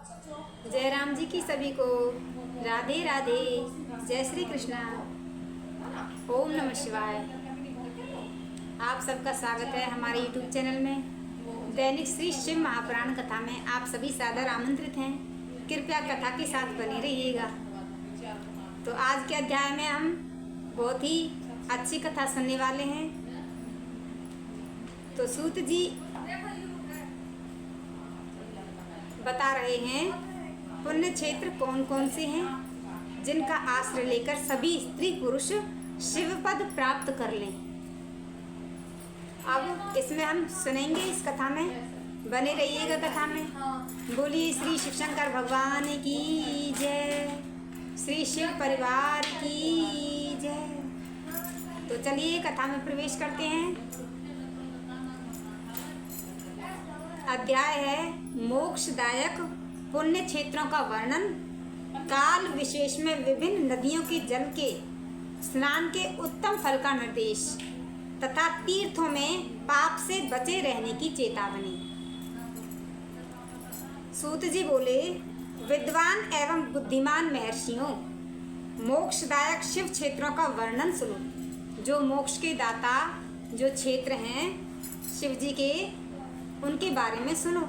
जय राम जी की सभी को राधे राधे। जय श्री कृष्णा। ओम नमः शिवाय। आप सबका स्वागत है हमारे YouTube चैनल में। दैनिक श्री शिव महापुराण कथा में आप सभी सादर आमंत्रित हैं। कृपया कथा के साथ बने रहिएगा। तो आज के अध्याय में हम बहुत ही अच्छी कथा सुनने वाले हैं। तो सूत जी बता रहे हैं पुण्य क्षेत्र कौन कौन से हैं जिनका आश्रय लेकर सभी स्त्री पुरुष शिव पद प्राप्त कर लें। अब इसमें हम सुनेंगे, इस कथा में बने रहिएगा। कथा में बोलिए श्री शिव शंकर भगवान की जय, श्री शिव परिवार की जय। तो चलिए कथा में प्रवेश करते हैं। अध्याय है मोक्षदायक पुण्य क्षेत्रों का वर्णन। काल विशेष में विभिन्न नदियों के जल के स्नान के उत्तम फल का निर्देश तथा तीर्थों में पाप से बचे रहने की चेतावनी। सूत जी बोले, विद्वान एवं बुद्धिमान महर्षियों, मोक्षदायक शिव क्षेत्रों का वर्णन सुनो। जो मोक्ष के दाता जो क्षेत्र हैं शिव जी के, उनके बारे में सुनो।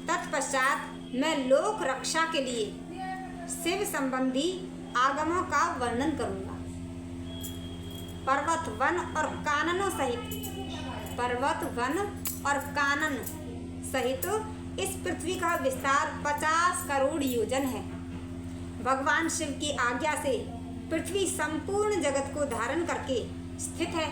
तत्पश्चात मैं लोक रक्षा के लिए शिव संबंधी आगमों का वर्णन करूंगा। पर्वत वन और काननों सहित इस पृथ्वी का विस्तार 50 करोड़ योजन है। भगवान शिव की आज्ञा से पृथ्वी संपूर्ण जगत को धारण करके स्थित है।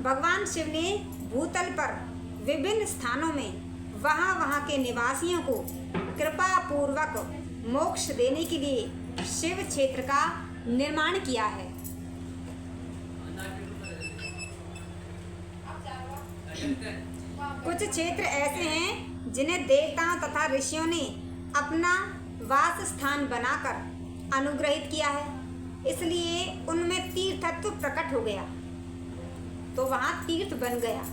भगवान शिव ने भूतल पर विभिन्न स्थानों में वहाँ के निवासियों को कृपा पूर्वक मोक्ष देने के लिए शिव क्षेत्र का निर्माण किया है। कुछ क्षेत्र ऐसे हैं जिन्हें देवताओं तथा ऋषियों ने अपना वास स्थान बनाकर अनुग्रहित किया है, इसलिए उनमें तीर्थत्व प्रकट हो गया, तो वहाँ तीर्थ बन गया।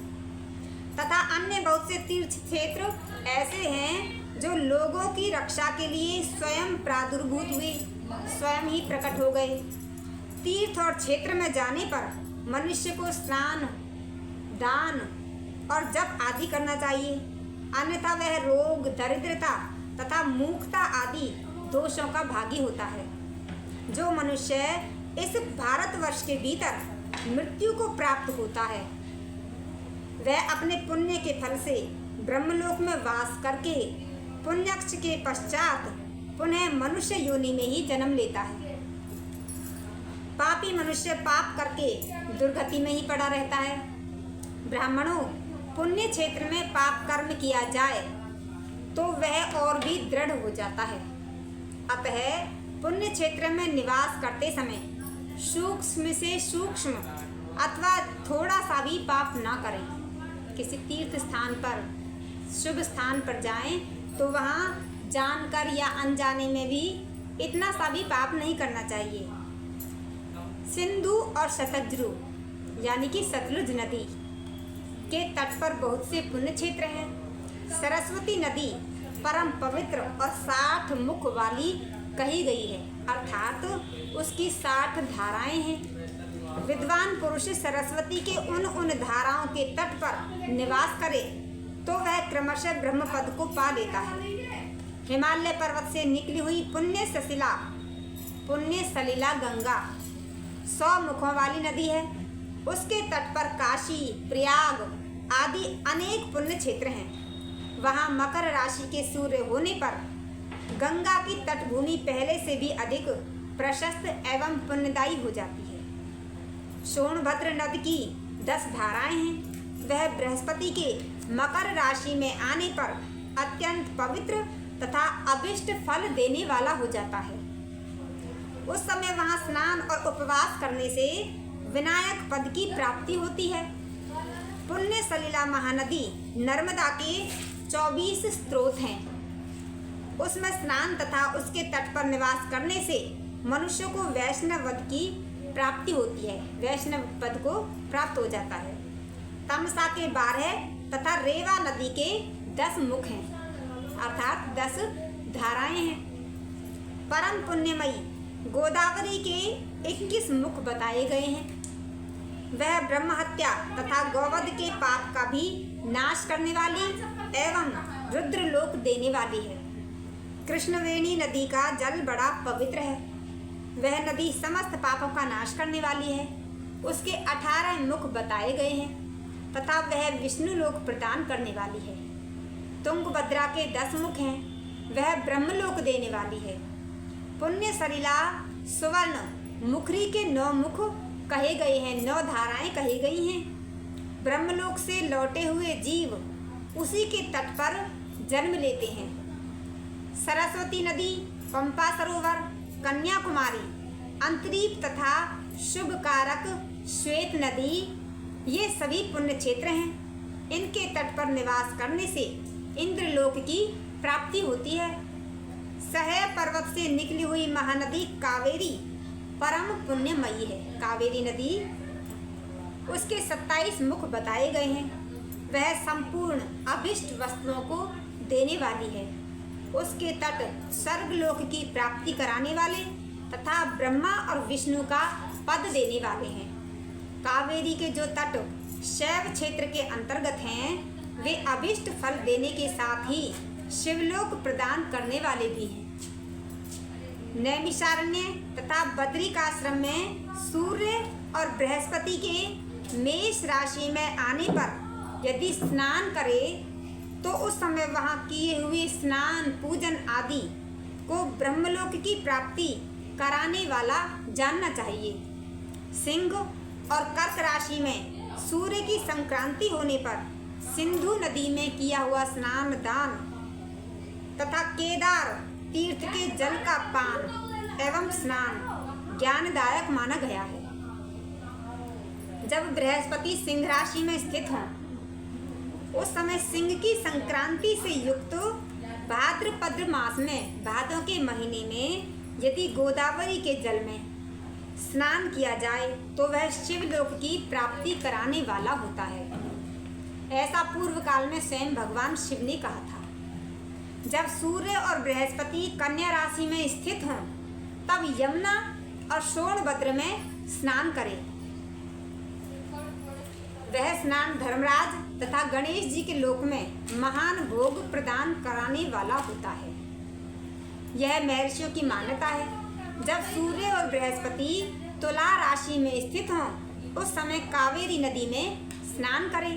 तथा अन्य बहुत से तीर्थ क्षेत्र ऐसे हैं जो लोगों की रक्षा के लिए स्वयं प्रादुर्भूत हुए, स्वयं ही प्रकट हो गए। तीर्थ और क्षेत्र में जाने पर मनुष्य को स्नान, दान और जप आदि करना चाहिए, अन्यथा वह रोग, दरिद्रता तथा मूर्खता आदि दोषों का भागी होता है। जो मनुष्य इस भारतवर्ष के भीतर मृत्यु को प्राप्त होता है, वह अपने पुण्य के फल से ब्रह्मलोक में वास करके पुण्यक्ष के पश्चात पुनः मनुष्य योनि में ही जन्म लेता है। पापी मनुष्य पाप करके दुर्गति में ही पड़ा रहता है। ब्राह्मणों, पुण्य क्षेत्र में पाप कर्म किया जाए तो वह और भी दृढ़ हो जाता है। अतः पुण्य क्षेत्र में निवास करते समय सूक्ष्म से सूक्ष्म अथवा थोड़ा सा भी पाप ना करें। किसी तीर्थ स्थान पर, शुभ स्थान पर जाएं तो वहाँ जानकर या अनजाने में भी इतना सा भी पाप नहीं करना चाहिए। सिंधु और शतद्रु यानी कि सतलुज नदी के तट पर बहुत से पुण्य क्षेत्र हैं। सरस्वती नदी परम पवित्र और 60 मुख वाली कही गई है, अर्थात उसकी 60 धाराएं हैं। विद्वान पुरुष सरस्वती के उन धाराओं के तट पर निवास करे तो वह क्रमशः ब्रह्म पद को पा लेता है। हिमालय पर्वत से निकली हुई पुण्य सलिला गंगा 100 मुखों वाली नदी है। उसके तट पर काशी, प्रयाग आदि अनेक पुण्य क्षेत्र हैं। वहाँ मकर राशि के सूर्य होने पर गंगा की तटभूमि पहले से भी अधिक प्रशस्त एवं पुण्यदायी हो जाती है। सोनभद्र नदी की 10 धाराएं हैं। वह बृहस्पति के मकर राशि में आने पर अत्यंत पवित्र तथा अभिष्ट फल देने वाला हो जाता है। उस समय वहां स्नान और उपवास करने से विनायक पद की प्राप्ति होती है। पुण्य सलिला महानदी नर्मदा के 24 स्रोत हैं। उसमें स्नान तथा उसके तट पर निवास करने से मनुष्य को वैष्णव पद की प्राप्ति होती है, वैष्णव पद को प्राप्त हो जाता है। तमसा के 12 तथा रेवा नदी के 10 मुख हैं, अर्थात 10 धाराएं हैं। परम पुण्यमयी गोदावरी के 21 मुख बताए गए हैं। वह ब्रह्म हत्या तथा गौवध के पाप का भी नाश करने वाली एवं रुद्रलोक देने वाली है। कृष्णवेणी नदी का जल बड़ा पवित्र है। वह नदी समस्त पापों का नाश करने वाली है। उसके 18 मुख बताए गए हैं तथा वह विष्णु लोक प्रदान करने वाली है। तुंगभद्रा के 10 मुख हैं। वह ब्रह्मलोक देने वाली है। पुण्य सलिला सुवर्ण मुखरी के 9 मुख कहे गए हैं, 9 धाराएं कही गई हैं। ब्रह्मलोक से लौटे हुए जीव उसी के तट पर जन्म लेते हैं। सरस्वती नदी, पंपा सरोवर, कन्याकुमारी, अंतरीप तथा शुभ कारक श्वेत नदी, ये सभी पुण्य क्षेत्र हैं। इनके तट पर निवास करने से इंद्रलोक की प्राप्ति होती है। सह पर्वत से निकली हुई महानदी कावेरी परम पुण्यमयी है। कावेरी नदी, उसके 27 मुख बताए गए हैं। वह संपूर्ण अभिष्ट वस्तुओं को देने वाली है। उसके तट स्वर्गलोक की प्राप्ति कराने वाले तथा ब्रह्मा और विष्णु का पद देने वाले हैं। कावेरी के जो तट शैव क्षेत्र के अंतर्गत हैं, वे अभिष्ट फल देने के साथ ही शिवलोक प्रदान करने वाले भी हैं। नैमिषारण्य तथा बद्रिकाश्रम में सूर्य और बृहस्पति के मेष राशि में आने पर यदि स्नान करे तो उस समय वहाँ किए हुए स्नान पूजन आदि को ब्रह्मलोक की प्राप्ति कराने वाला जानना चाहिए। सिंह और कर्क राशि में सूर्य की संक्रांति होने पर सिंधु नदी में किया हुआ स्नान दान तथा केदार तीर्थ के जल का पान एवं स्नान ज्ञानदायक माना गया है। जब बृहस्पति सिंह राशि में स्थित हों उस समय सिंह की संक्रांति से युक्त भाद्रपद मास में भादों के महीने में यदि गोदावरी के जल में स्नान किया जाए तो वह शिवलोक की प्राप्ति कराने वाला होता है। ऐसा पूर्व काल में स्वयं भगवान शिव ने कहा था। जब सूर्य और बृहस्पति कन्या राशि में स्थित हों तब यमुना और सोनभद्र में स्नान करें। वह स्नान धर्मराज तथा गणेश जी के लोक में महान भोग प्रदान कराने वाला होता है। यह महर्षियों की मान्यता है। जब सूर्य और बृहस्पति तुला राशि में स्थित हों उस समय कावेरी नदी में स्नान करें।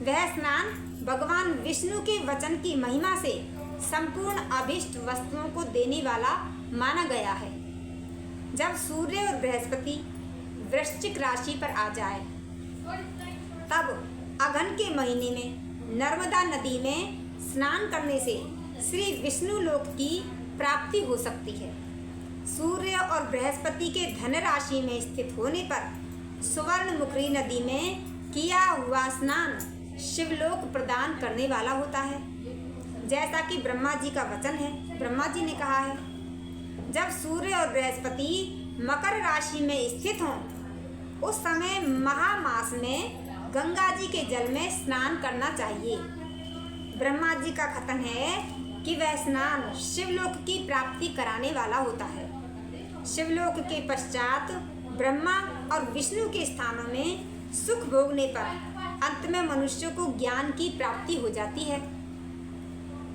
वह स्नान भगवान विष्णु के वचन की महिमा से संपूर्ण अभिष्ट वस्तुओं को देने वाला माना गया है। जब सूर्य और बृहस्पति वृश्चिक राशि पर आ जाए तब अगहन के महीने में नर्मदा नदी में स्नान करने से श्री विष्णु लोक की प्राप्ति हो सकती है। सूर्य और बृहस्पति के धन राशि में स्थित होने पर सुवर्णमुखी नदी में किया हुआ स्नान शिवलोक प्रदान करने वाला होता है। जैसा कि ब्रह्मा जी का वचन है, ब्रह्मा जी ने कहा है, जब सूर्य और बृहस्पति मकर राशि में स्थित हों उस समय महामास में गंगा जी के जल में स्नान करना चाहिए। ब्रह्मा जी का कथन है कि वह स्नान शिवलोक की प्राप्ति कराने वाला होता है। शिवलोक के पश्चात ब्रह्मा और विष्णु के स्थानों में सुख भोगने पर अंत में मनुष्य को ज्ञान की प्राप्ति हो जाती है।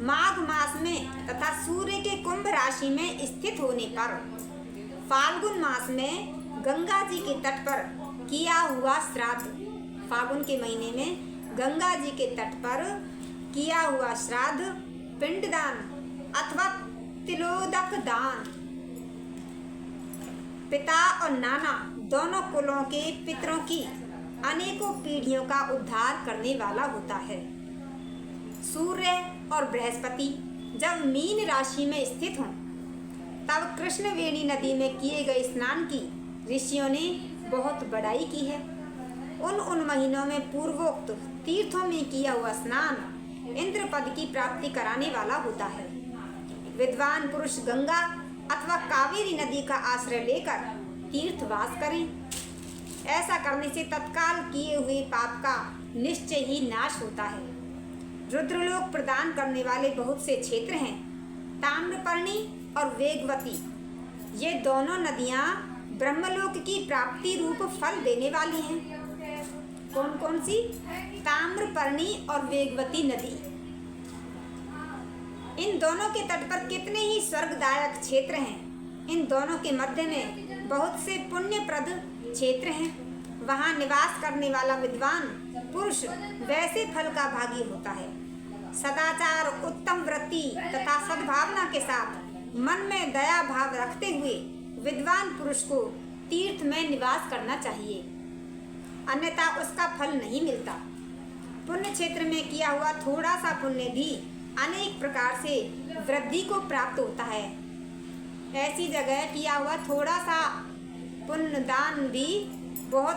माघ मास में तथा सूर्य के कुंभ राशि में स्थित होने पर फाल्गुन मास में गंगा जी के तट पर किया हुआ श्राद्ध, फागुन के महीने में गंगा जी के तट पर किया हुआ श्राद्ध, पिंडदान अथवा तिलोदक दान पिता और नाना दोनों कुलों के पितरों की अनेकों पीढ़ियों का उद्धार करने वाला होता है। सूर्य और बृहस्पति जब मीन राशि में स्थित हों तब कृष्णवेणी नदी में किए गए स्नान की ऋषियों ने बहुत बड़ाई की है। उन महीनों में पूर्वोक्त तीर्थों में किया हुआ स्नान इंद्र पद की प्राप्ति कराने वाला होता है। विद्वान पुरुष गंगा अथवा कावेरी नदी का आश्रय लेकर तीर्थवास करें। ऐसा करने से तत्काल किए हुए पाप का निश्चय ही नाश होता है। रुद्रलोक प्रदान करने वाले बहुत से क्षेत्र हैं। ताम्रपर्णी और वेगवती, ये दोनों नदियाँ ब्रह्मलोक की प्राप्ति रूप फल देने वाली हैं। कौन कौन सी? ताम्रपर्णी और वेगवती नदी। इन दोनों के तट पर कितने ही स्वर्गदायक क्षेत्र हैं। इन दोनों के मध्य में बहुत से पुण्यप्रद क्षेत्र हैं। वहाँ निवास करने वाला विद्वान पुरुष वैसे फल का भागी होता है। सदाचार, उत्तम वृत्ति तथा सद्भावना के साथ मन में दया भाव रखते हुए विद्वान पुरुष को तीर्थ में निवास करना चाहिए, अन्यथा उसका फल नहीं मिलता। पुण्य क्षेत्र में किया हुआ थोड़ा सा पुण्य भी अनेक प्रकार से वृद्धि को प्राप्त होता है। ऐसी जगह किया हुआ थोड़ा सा पुण्य दान भी बहुत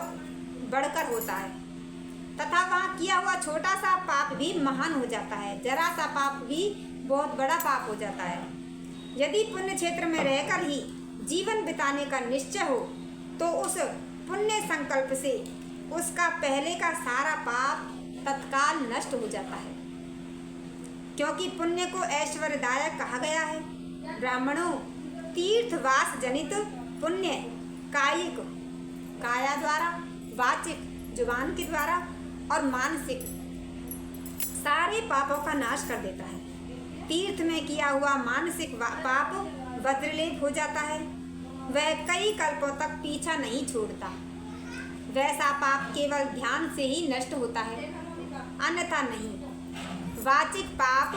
बढ़कर होता है, तथा वहाँ किया हुआ छोटा सा पाप भी महान हो जाता है। जरा सा पाप भी बहुत बड़ा पाप हो जाता है। यदि पुण्य क्षेत्र में रहकर ही जीवन बिताने का निश्चय हो तो उस पुण्य संकल्प से उसका पहले का सारा पाप तत्काल नष्ट हो जाता है, क्योंकि पुण्य को ऐश्वर्यदायक कहा गया है। ब्राह्मणों, तीर्थवास जनित पुण्य कायिक, काया द्वारा, वाचिक, जुबान के द्वारा और मानसिक सारे पापों का नाश कर देता है। तीर्थ में किया हुआ मानसिक पाप वज्रलेप हो जाता है, वह कई कल्पों तक पीछा नहीं छोड़ता। वैसा पाप केवल ध्यान से ही नष्ट होता है, अन्यथा नहीं। वाचिक पाप,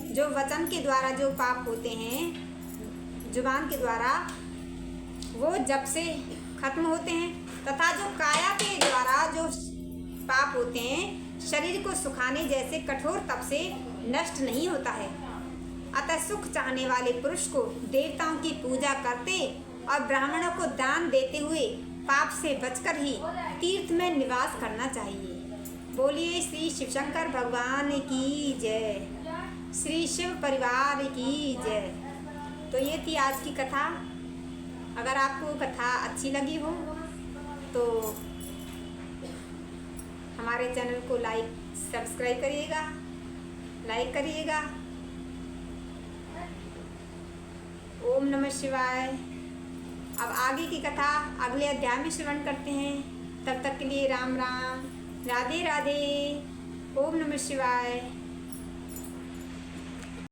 जो वचन के द्वारा जो पाप होते हैं जुबान के द्वारा, वो जब से खत्म होते हैं, तथा जो काया के द्वारा जो पाप होते हैं शरीर को सुखाने जैसे कठोर तप से नष्ट नहीं होता है। अतः सुख चाहने वाले पुरुष को देवताओं की पूजा करते और ब्राह्मणों को दान देते हुए पाप से बचकर ही तीर्थ में निवास करना चाहिए। बोलिए श्री शिवशंकर भगवान की जय, श्री शिव परिवार की जय। तो ये थी आज की कथा। अगर आपको कथा अच्छी लगी हो तो हमारे चैनल को सब्सक्राइब करिएगा, लाइक करिएगा। ओम नमः शिवाय। अब आगे की कथा अगले अध्याय में श्रवण करते हैं। तब तक के लिए राम राम, राधे राधे। ओम नमः शिवाय।